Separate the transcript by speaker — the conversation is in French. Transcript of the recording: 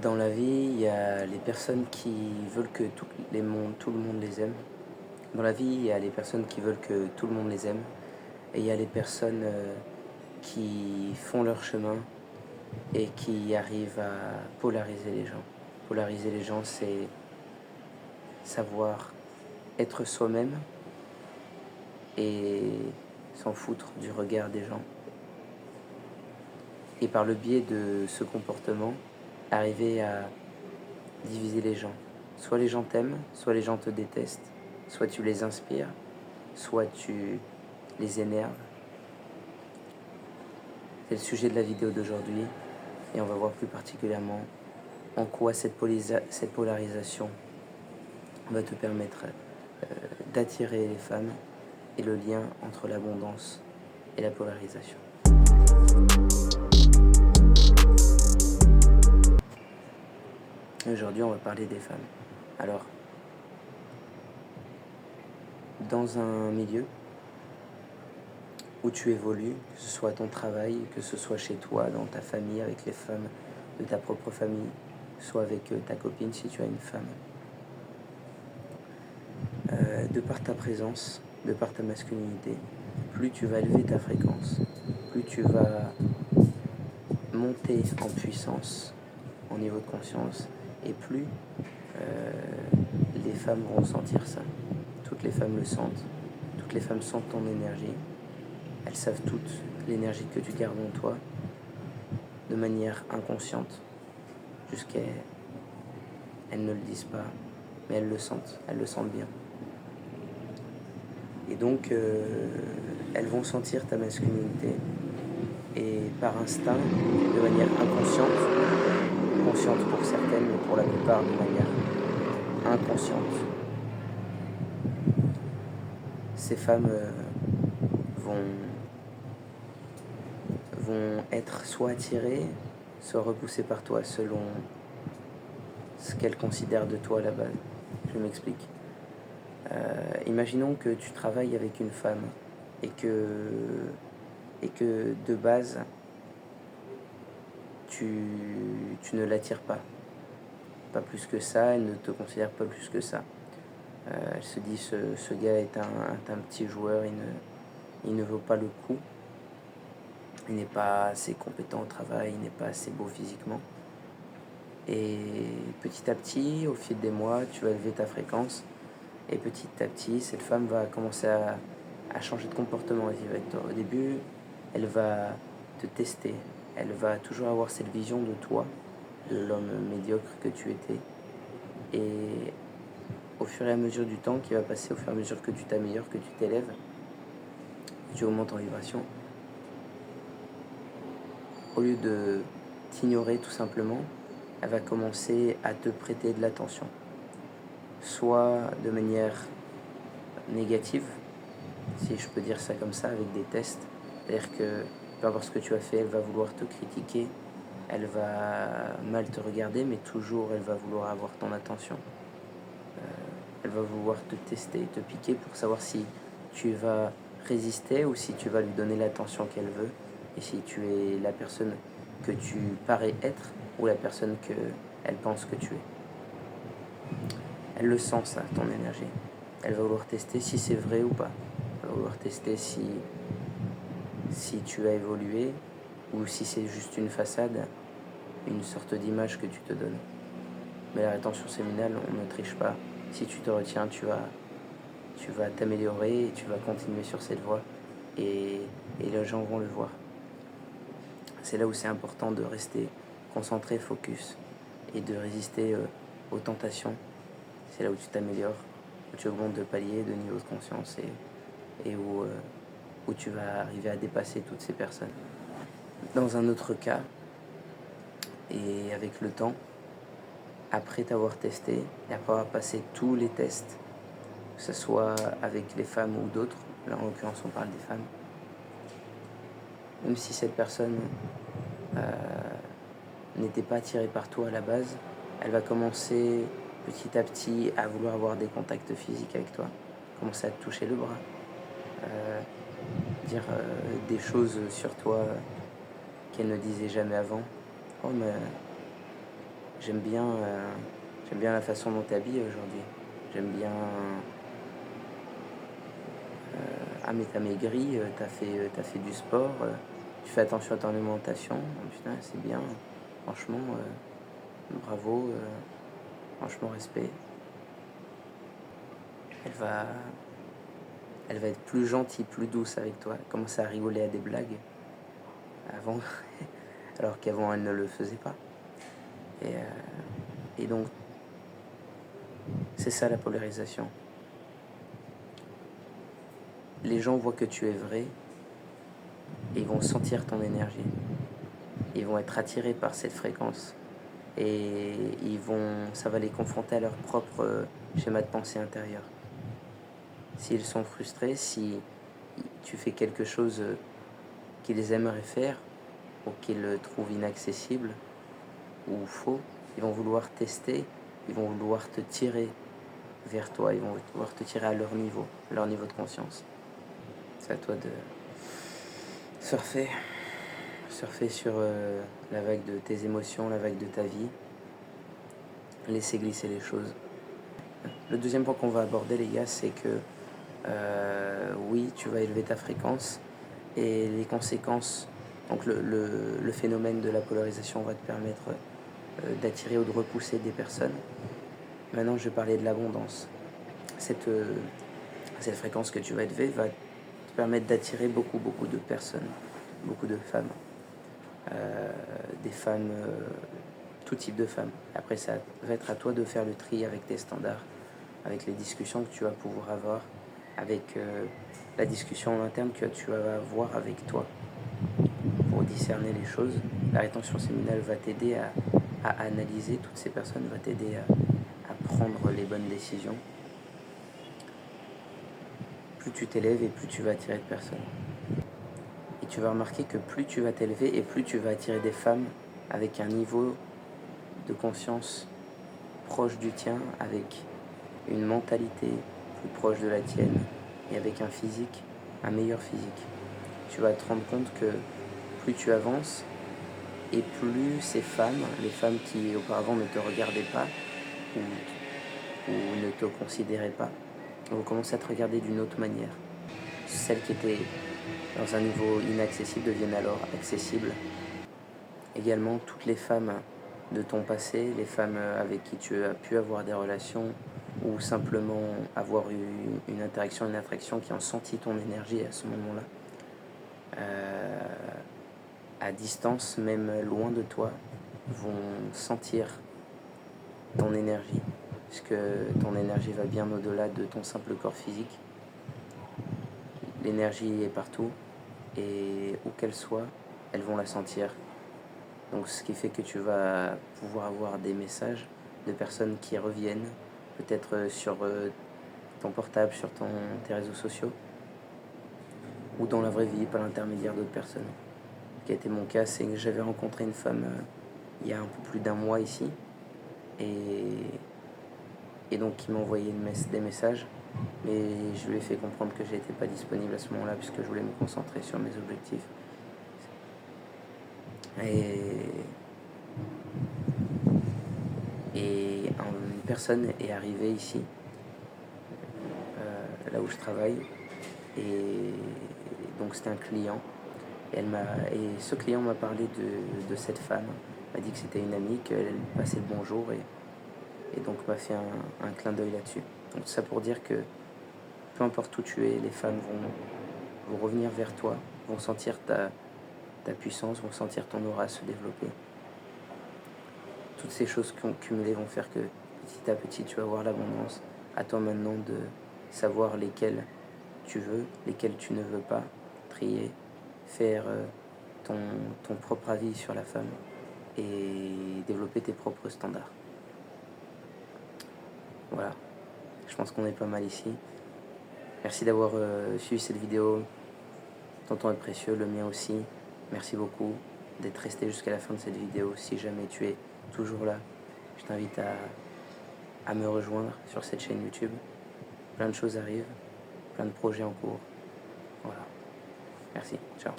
Speaker 1: Dans la vie, il y a les personnes qui veulent que tout le monde les aime. Dans la vie, il y a les personnes qui veulent que tout le monde les aime. Et il y a les personnes qui font leur chemin et qui arrivent à polariser les gens. Polariser les gens, c'est savoir être soi-même et s'en foutre du regard des gens. Et par le biais de ce comportement, arriver à diviser les gens. Soit les gens t'aiment, soit les gens te détestent, soit tu les inspires, soit tu les énerves. C'est le sujet de la vidéo d'aujourd'hui et on va voir plus particulièrement en quoi cette polarisation va te permettre d'attirer les femmes et le lien entre l'abondance et la polarisation. Aujourd'hui, on va parler des femmes. Alors, dans un milieu où tu évolues, que ce soit à ton travail, que ce soit chez toi, dans ta famille, avec les femmes de ta propre famille, soit avec ta copine si tu as une femme, de par ta présence, de par ta masculinité, plus tu vas élever ta fréquence, plus tu vas monter en puissance, en niveau de conscience, et plus les femmes vont sentir ça. Toutes les femmes le sentent, toutes les femmes sentent ton énergie, elles savent toutes l'énergie que tu gardes en toi, de manière inconsciente, jusqu'à elles ne le disent pas, mais elles le sentent bien. Et donc, elles vont sentir ta masculinité, et par instinct, de manière inconsciente, consciente pour certaines, mais pour la plupart de manière inconsciente, ces femmes vont être soit attirées, soit repoussées par toi selon ce qu'elles considèrent de toi à la base. Je m'explique. Imaginons que tu travailles avec une femme et que de base, tu ne l'attires pas plus que ça, elle ne te considère pas plus que ça. Elle se dit ce gars est un petit joueur, il ne vaut pas le coup, il n'est pas assez compétent au travail, il n'est pas assez beau physiquement. Et petit à petit, au fil des mois, tu vas élever ta fréquence, et petit à petit, cette femme va commencer à changer de comportement avec toi. Au début, elle va te tester, elle va toujours avoir cette vision de toi, de l'homme médiocre que tu étais. Et au fur et à mesure du temps qui va passer, au fur et à mesure que tu t'améliores, que tu t'élèves, tu augmentes en vibration, au lieu de t'ignorer tout simplement, elle va commencer à te prêter de l'attention. Soit de manière négative, si je peux dire ça comme ça, avec des tests. C'est-à-dire que peu importe ce que tu as fait, elle va vouloir te critiquer, elle va mal te regarder, mais toujours elle va vouloir avoir ton attention. Elle va vouloir te tester, te piquer pour savoir si tu vas résister ou si tu vas lui donner l'attention qu'elle veut et si tu es la personne que tu parais être ou la personne qu'elle pense que tu es. Elle le sent ça, ton énergie. Elle va vouloir tester si c'est vrai ou pas. Elle va vouloir tester si tu as évolué ou si c'est juste une façade, une sorte d'image que tu te donnes. Mais la rétention séminale, on ne triche pas. Si tu te retiens, tu vas t'améliorer et tu vas continuer sur cette voie et les gens vont le voir. C'est là où c'est important de rester concentré, focus et de résister aux tentations. C'est là où tu t'améliores, où tu augmentes de palier, de niveau de conscience et où tu vas arriver à dépasser toutes ces personnes. Dans un autre cas, et avec le temps, après t'avoir testé et après avoir passé tous les tests, que ce soit avec les femmes ou d'autres, là en l'occurrence on parle des femmes, même si cette personne n'était pas attirée par toi à la base, elle va commencer petit à petit à vouloir avoir des contacts physiques avec toi, commencer à te toucher le bras, dire des choses sur toi qu'elle ne disait jamais avant. Oh mais j'aime bien la façon dont tu habilles aujourd'hui. J'aime bien... ah mais t'as maigri, t'as fait du sport, tu fais attention à ton alimentation. Oh, putain, c'est bien. Franchement, bravo, franchement respect. Elle va, elle va être plus gentille, plus douce avec toi. Elle commence à rigoler à des blagues avant, alors qu'avant elle ne le faisait pas. Et donc, c'est ça la polarisation. Les gens voient que tu es vrai et ils vont sentir ton énergie. Ils vont être attirés par cette fréquence et ça va les confronter à leur propre schéma de pensée intérieur. S'ils sont frustrés, si tu fais quelque chose qu'ils aimeraient faire ou qu'ils trouvent inaccessible ou faux, ils vont vouloir tester, ils vont vouloir te tirer vers toi, ils vont vouloir te tirer à leur niveau de conscience. C'est à toi de surfer sur la vague de tes émotions, la vague de ta vie. Laisser glisser les choses. Le deuxième point qu'on va aborder, les gars, c'est que oui, tu vas élever ta fréquence et les conséquences, donc le phénomène de la polarisation va te permettre d'attirer ou de repousser des personnes. Maintenant, je vais parler de l'abondance. Cette fréquence que tu vas élever va te permettre d'attirer beaucoup de personnes, beaucoup de femmes. Des femmes, tout type de femmes. Après, ça va être à toi de faire le tri avec tes standards, avec les discussions que tu vas pouvoir avoir, avec la discussion en interne que tu vas avoir avec toi pour discerner les choses. La rétention séminale va t'aider à analyser toutes ces personnes, va t'aider à prendre les bonnes décisions. Plus tu t'élèves et plus tu vas attirer de personnes. Et tu vas remarquer que plus tu vas t'élever et plus tu vas attirer des femmes avec un niveau de conscience proche du tien, avec une mentalité plus proche de la tienne et avec un physique, un meilleur physique. Tu vas te rendre compte que plus tu avances et plus ces femmes, les femmes qui auparavant ne te regardaient pas ou ne te considéraient pas, vont commencer à te regarder d'une autre manière. Celles qui étaient dans un niveau inaccessible deviennent alors accessibles. Également, toutes les femmes de ton passé, les femmes avec qui tu as pu avoir des relations ou simplement avoir eu une interaction, une attraction qui ont senti ton énergie à ce moment-là, à distance, même loin de toi, vont sentir ton énergie, puisque ton énergie va bien au-delà de ton simple corps physique. L'énergie est partout et où qu'elle soit, elles vont la sentir. Donc ce qui fait que tu vas pouvoir avoir des messages de personnes qui reviennent, peut-être sur ton portable, sur tes réseaux sociaux, ou dans la vraie vie, par l'intermédiaire d'autres personnes. Ce qui a été mon cas, c'est que j'avais rencontré une femme il y a un peu plus d'un mois ici, et donc qui m'a envoyé des messages, mais je lui ai fait comprendre que je n'étais pas disponible à ce moment-là, puisque je voulais me concentrer sur mes objectifs. Et une personne est arrivée ici, là où je travaille, et donc c'était un client. Et ce client m'a parlé de cette femme, m'a dit que c'était une amie, qu'elle passait le bonjour, et donc m'a fait un clin d'œil là-dessus. Donc ça pour dire que peu importe où tu es, les femmes vont revenir vers toi, vont sentir ta puissance, vont sentir ton aura se développer. Toutes ces choses cumulées vont faire que petit à petit tu vas avoir l'abondance. À toi maintenant de savoir lesquelles tu veux, lesquelles tu ne veux pas, trier, faire ton propre avis sur la femme et développer tes propres standards. Voilà, je pense qu'on est pas mal ici. Merci d'avoir suivi cette vidéo. Ton temps est précieux, le mien aussi. Merci beaucoup d'être resté jusqu'à la fin de cette vidéo. Si jamais tu es toujours là, je t'invite à me rejoindre sur cette chaîne YouTube. Plein de choses arrivent, plein de projets en cours. Voilà. Merci. Ciao.